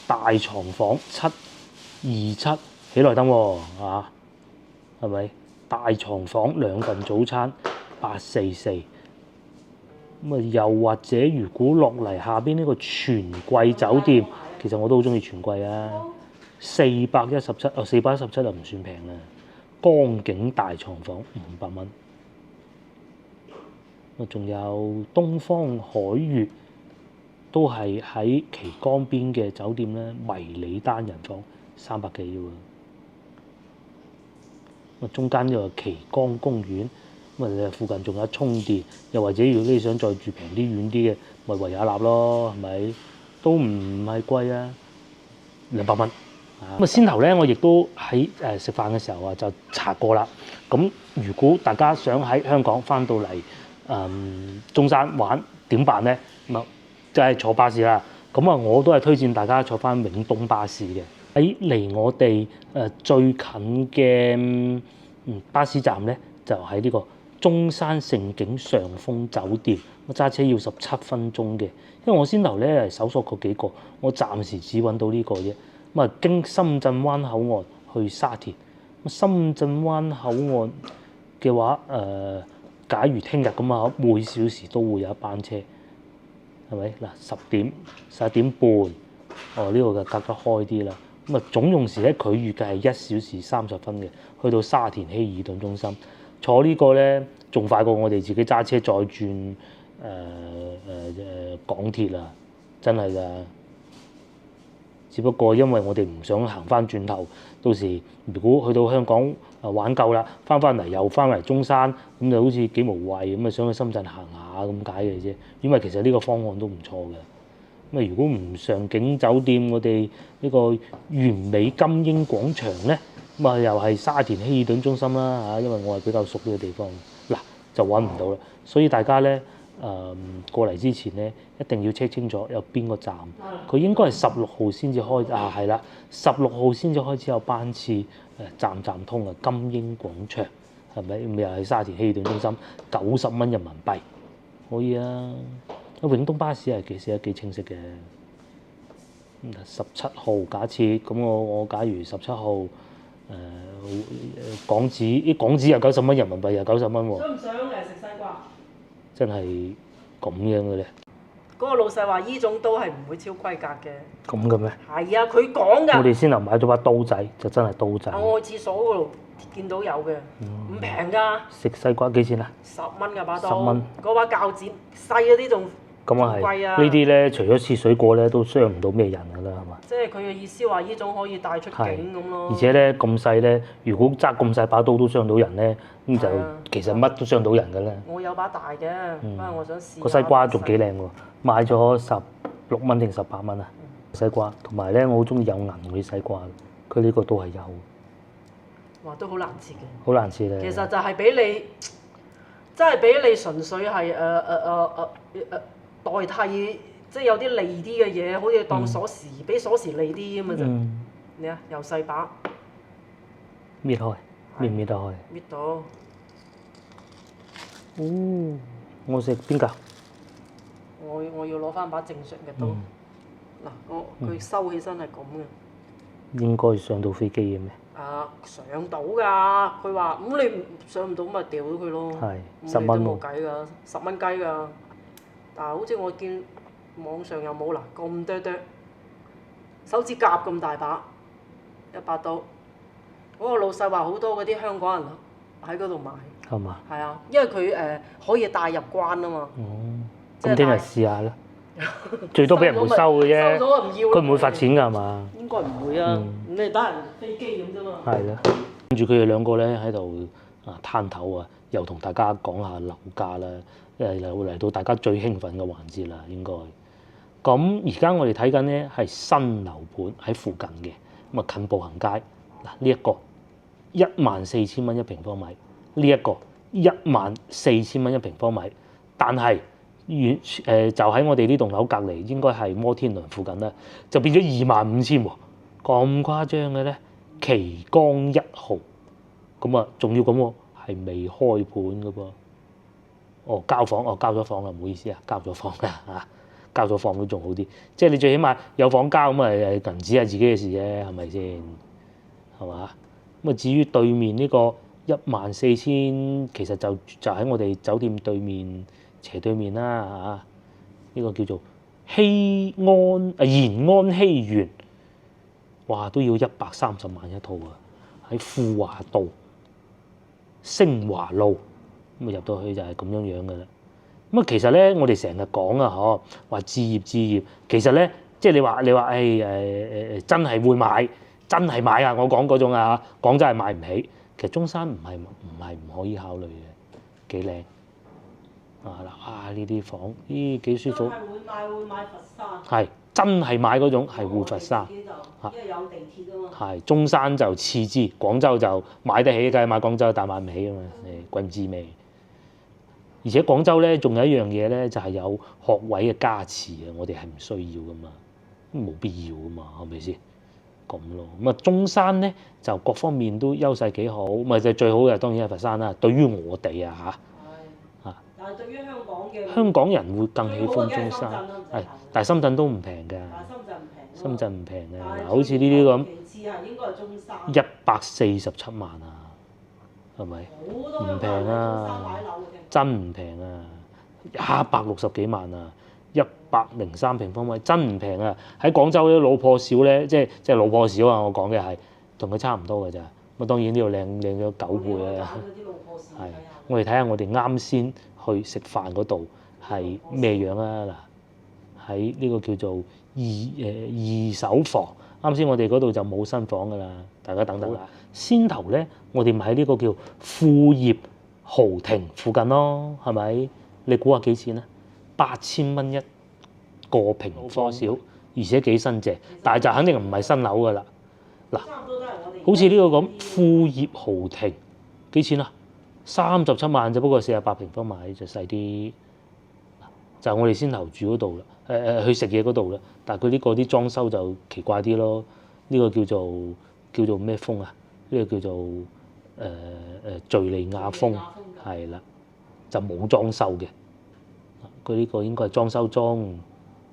大床房727，喜來登喎，係咪？大床房2份早餐844，咁啊又或者如果落嚟下邊呢個全季酒店，其實我都好中意全季啊，417就唔算平啦，江景大床房500蚊，仲有東方海悅。都係喺旗江邊嘅酒店咧，迷你單人房300幾喎。中間呢個旗江公園，咁啊附近仲有充電，又或者如果你想再住平啲遠啲嘅，咪維也納咯，係咪？都唔係貴啊，200蚊。咁啊先頭咧，我亦都喺食飯嘅時候啊，就查過啦。咁如果大家想喺香港翻到嚟中山玩點辦咧？咁啊〜就係坐巴士啦，咁啊我都係推薦大家坐翻永東巴士嘅。喺離我哋最近嘅巴士站咧，就喺呢個中山盛景上峰酒店。我揸車要17分鐘嘅，因為我先頭咧搜索過幾個，我暫時只揾到呢個啫。咁啊經深圳灣口岸去沙田，深圳灣口岸嘅話假如聽日咁啊，每小時都會有一班車。係咪嗱？10點、11點半，哦呢個就隔得開啲啦。咁啊總用時咧，佢預計係1小時30分嘅，去到沙田希爾頓中心。坐呢個咧仲快過我哋自己揸車再轉港鐵啊！真係㗎。只不過因為我哋唔想行翻轉頭，到時如果去到香港玩夠啦，翻嚟又翻嚟中山，咁就好似幾無謂咁啊！想去深圳行下咁解嘅啫。因為其實呢個方案都唔錯嘅。咁啊，如果唔上景酒店，我哋呢個完美金鷹廣場咧，咁啊又係沙田希爾頓中心啦嚇，因為我係比較熟呢個地方，嗱就揾唔到啦。所以大家咧過嚟之前咧，一定要 check 清楚有邊個站。佢應該係16號先至開啊，係啦，16號先至開始有班次站通啊，金鷹廣場係咪？咁又係沙田希爾頓中心，90蚊人民幣可以啊。永東巴士係寫得幾清晰嘅。17號假設咁我假如17號港紙又90蚊，人民幣又90蚊喎。想唔想食西瓜？真係咁樣嘅咧？嗰個老細話：依種刀係唔會超規格嘅。咁嘅咩？係啊，佢講㗎。我哋先頭買咗把刀仔，就真係刀仔。我去廁所嗰度見到有嘅，唔平㗎。食西瓜幾錢啊10蚊㗎把刀。10蚊。嗰把鉸剪細嗰啲仲咁啊係。貴啊！呢啲咧，除咗切水果咧，都傷唔到咩人㗎啦，係嘛？即係佢嘅意思話，依種可以帶出境咁咯。而且咧咁細咧，如果揸咁細把刀都傷到人咧，咁就其實乜都傷到人㗎啦。我有把大嘅，不過我想試。個西瓜仲幾靚喎，買咗16蚊定18蚊啊！西瓜，同埋咧我好中意有銀嗰啲西瓜，佢呢個都係有。哇！都好難切嘅。好難切咧。其實就係俾你，真係俾你純粹係代替，即係有啲利啲嘅嘢，好似當鎖匙，俾鎖匙利啲咁嘅啫。你啊，又細把。搣開，搣唔搣得開？搣到。哦，我食邊㗎？我要攞翻把正常嘅刀。嗱，佢收起身係咁嘅。應該上到飛機嘅咩？上到㗎，佢話咁你上唔到咪掉咗佢咯。係咁10蚊喎你都冇計㗎，10蚊雞㗎。但係好似我見網上又冇啦，咁多多，手指甲咁大把，100刀。嗰個老細話好多嗰啲香港人喺嗰度買。係嘛？係啊，因為佢可以帶入關啊嘛。哦，即係咁聽日試下啦。最多俾人冇收嘅啫，收咗唔要。佢唔會罰錢㗎係嘛？應該唔會啊，咁你打人飛機咁啫嘛。係啦，跟住佢哋兩個咧喺度攤頭啊，又同大家講下樓價啦，又嚟到大家最興奮嘅環節啦，應該。咁而家我哋睇緊咧係新樓盤喺附近嘅，咁啊近步行街嗱，呢一個14,000蚊一平方米，呢一個14,000蚊一平方米，但係就喺我哋呢棟樓隔離，應該係摩天輪附近啦，就變咗25,000喎，咁誇張嘅咧？旗江1號，咁啊仲要咁喎，係未開盤嘅噃。哦，交房，交咗房啦，唔好意思啊，交咗房啦嚇，交咗房都仲好啲，即係你最起碼有房交咁啊，銀紙係自己嘅事啫，係咪先？係嘛？咁啊至於對面呢個14,000，其實就喺我哋酒店對面斜對面啦嚇，呢個叫做延安希園。哇！都要130萬一套啊！喺富華道、星華路咁啊入到去就係咁樣樣嘅啦。咁啊其實咧，我哋成日講啊，話置業，其實咧即係你話真係會買，真係買啊！我講嗰種啊，講真係買唔起。其實中山唔係唔可以考慮嘅，幾靚啊！呢啲房，咦幾舒服。真係會買佛山。係真係買嗰種係會佛山。因為有地鐵啊嘛。係中山就次之，廣州就買得起，梗係買廣州，但買唔起啊嘛，鬼唔知咩。而且廣州咧，仲有一樣嘢咧，就係有學位嘅加持啊，我哋係唔需要噶嘛，冇必要噶嘛，係咪先？咁咯，咁啊中山咧就各方面都優勢幾好，咪就最好嘅當然係佛山啦。對於我哋啊嚇，但係對於香港人會更喜歡中山，係，但係深圳都唔平㗎。深圳唔平嘅，嗱，好似呢啲咁，其次係應該係中山147萬啊，係咪？唔平啊，真唔平啊，160幾萬啊，103平方米，真唔平啊！喺廣州啲老破小咧，即係老破小啊！我講嘅係同佢差唔多㗎咋，咁當然呢度靚咗9倍啊！係，我哋睇下我哋啱先去食飯嗰度係咩樣啊？嗱，喺呢個叫做二手房，啱先我哋嗰度就冇新房㗎啦，大家等等啦。先頭咧，我哋咪喺呢個叫富業豪庭附近咯，係咪？你估下幾錢啊？8,000蚊一個平方少，而且幾新淨，但係就肯定唔係新樓㗎啦。嗱，好似呢個咁富業豪庭幾錢啊？37萬啫，不過48平方米就細啲。就係我哋先頭住嗰度啦，去食嘢嗰度啦。但係佢呢個啲裝修就奇怪啲咯。呢個叫做咩風啊？呢個叫做敍利亞風，係啦，就冇裝修嘅。佢呢個應該係裝修中，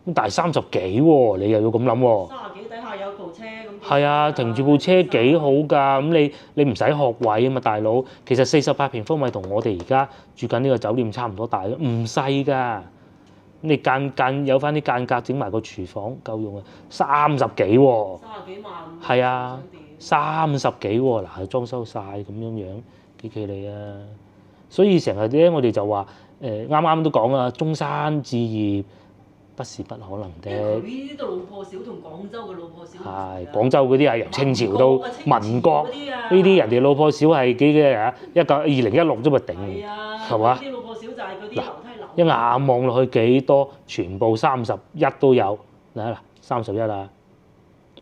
咁但係30幾喎，你又要咁諗喎。30幾底下有部車咁。係啊，停住部車幾好㗎。咁你唔使學位啊嘛，大佬。其實48平方米同我哋而家住緊呢個酒店差唔多大，唔細㗎。你間有翻啲間隔，整埋個廚房夠用啊！30幾喎，30幾萬，係啊，30幾喎，嗱，裝修晒咁樣樣，幾企理啊！所以成日咧，我哋就話啱啱都講啦，中山置業不是不可能的。佢呢度老破小同廣州嘅老破小係廣州嗰啲係由清朝到民國，呢啲人哋老破小係幾嘅啊？2016啫嘛頂，係嘛？啲老破小就係嗰啲樓梯樓。一眼望落去幾多？全部31都有，嗱31啊！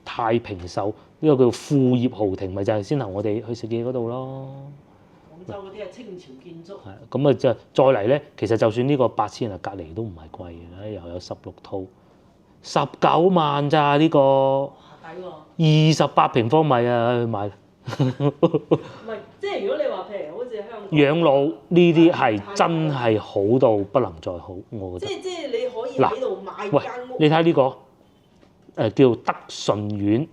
太平秀呢個叫富業豪庭，咪就係先頭我哋去食嘢嗰度咯。廣州嗰啲係清朝建築。係咁啊，就再嚟咧，其實就算呢個8,000啊，隔離都唔係貴嘅，又有16套，19萬咋呢個？抵喎！28平方米啊，去買。唔係，即係如果你話譬如好似香港養老呢啲係真係好到不能再好，我覺得。即係你可以喺度買間屋。你睇呢個叫德順苑，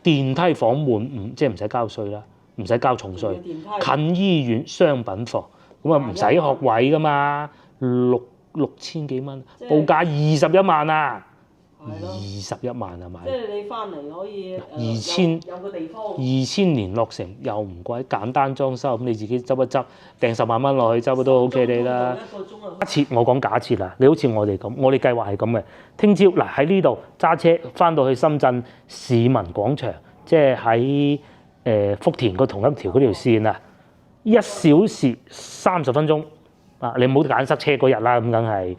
電梯房滿即係唔使交稅啦，唔使交重稅，近醫院商品房，咁啊唔使學位噶嘛，6千幾蚊，報價21萬啊！21萬係咪？即係你翻嚟可以有個地方。2000年落成又唔貴，簡單裝修，咁你自己執一執，掟10萬蚊落去執都 OK 你啦。假設我講假設啦，你好似我哋咁，我哋計劃係咁嘅。聽朝嗱喺呢度揸車翻到去深圳市民廣場，即係喺福田個同一條嗰條線啊，1小時30分鐘啊！你唔好揀塞車嗰日啦，咁梗係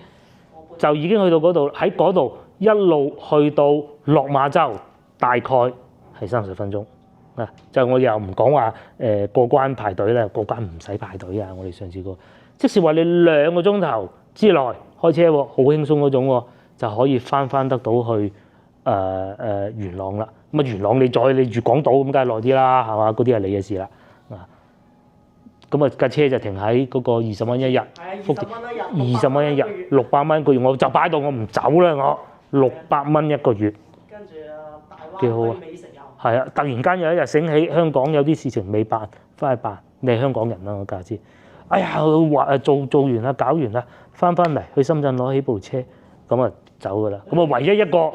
就已經去到嗰度，喺嗰度一路去到落馬洲，大概係30分鐘啊！就我又唔講話過關排隊啦，過關唔使排隊啊！我哋上次過，即使話你2個鐘頭之內開車喎，好輕鬆嗰種喎，就可以翻得到去元朗啦。咁啊元朗你住港島咁，梗係耐啲啦，係嘛？嗰啲係你嘅事啦啊！咁啊架車就停喺嗰個20蚊一日，福田20蚊一日，600蚊一個月，我就擺到我唔走啦，我600蚊一個月，跟住大灣幾好啊！美食遊。係啊！突然間有一日醒起香港有啲事情未辦，翻去辦。你係香港人啦，我假知。哎呀，做完啦，搞完啦，翻嚟去深圳攞起部車，咁啊走㗎啦。咁啊唯一一個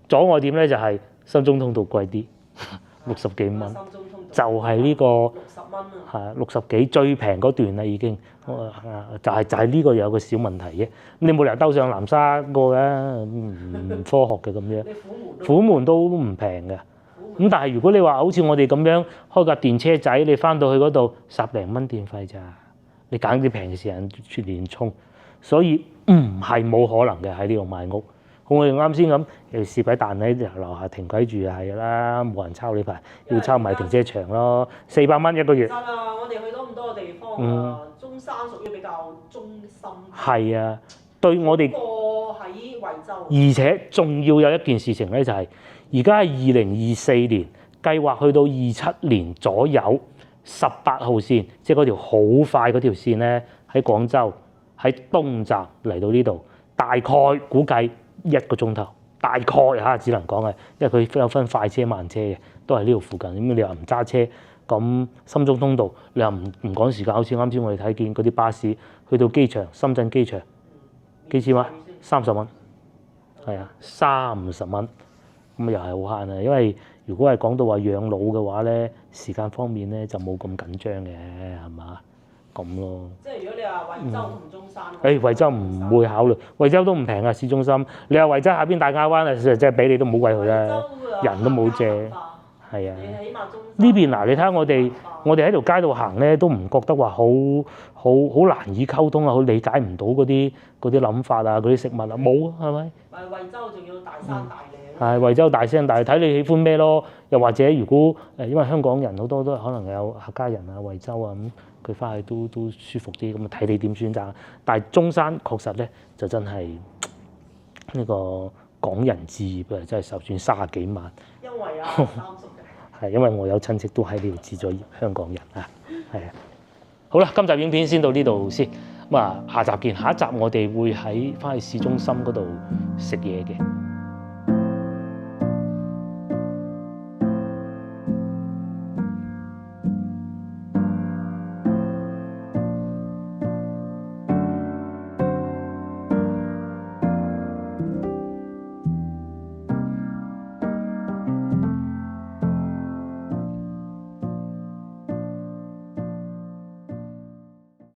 阻礙點咧就係深中通道貴啲，60幾蚊，就係呢個60蚊啊。係60幾最平嗰段啦已經，就係呢個有個小問題啫。咁你冇理由兜上南沙過嘅，唔科學嘅咁樣。虎門都唔平嘅。咁但係如果你話好似我哋咁樣開架電車仔，你翻到去嗰度10零蚊電費咋？你揀啲平嘅時間出連衝，所以唔係冇可能嘅喺呢度買屋。我哋啱先咁，又蝕鬼彈喺樓下停鬼住係啦，冇人抄呢排，要抄埋停車場咯，400蚊一個月。其實啊，我哋去到咁多個地方啊，中山屬於比較中心。係啊，對我哋。個喺惠州。而且仲要有一件事情咧，就係而家係2024年，計劃去到27年左右18號線，即係嗰條好快嗰條線咧，喺廣州喺東站嚟到呢度，大概估計1個鐘頭，大概嚇只能講係，因為佢有分快車慢車嘅，都係呢度附近。咁你又唔揸車，咁深中通道你又唔趕時間，好似啱先我哋睇見嗰啲巴士去到機場，深圳機場幾錢話？30蚊，係啊，30蚊，咁又係好慳啊！因為如果係講到話養老嘅話咧，時間方面咧就冇咁緊張嘅，係嘛？咁咯。即係如果你話惠州同中山，惠州唔會考慮，惠州都唔平啊，市中心。你話惠州下邊大亞灣啊，即係俾你都唔好鬼去啦，人都冇借。係啊。呢邊嗱，你睇下我哋喺條街度行咧，都唔覺得話好難以溝通啊，好理解唔到嗰啲諗法啊，嗰啲食物啊，冇啊，係咪？惠州仲要大山大嶺。係惠州大山大，睇你喜歡咩咯？又或者如果因為香港人好多都可能有客家人啊、惠州啊咁，佢翻去都舒服啲，咁啊睇你點選擇。但係中山確實咧就真係呢個港人置業啊，真係受損30幾萬。因為啊，係因為我有親戚都喺呢度置咗業，香港人啊，係啊。好啦，今集影片先到呢度先，咁啊下集見。下一集我哋會喺翻去市中心嗰度食嘢嘅。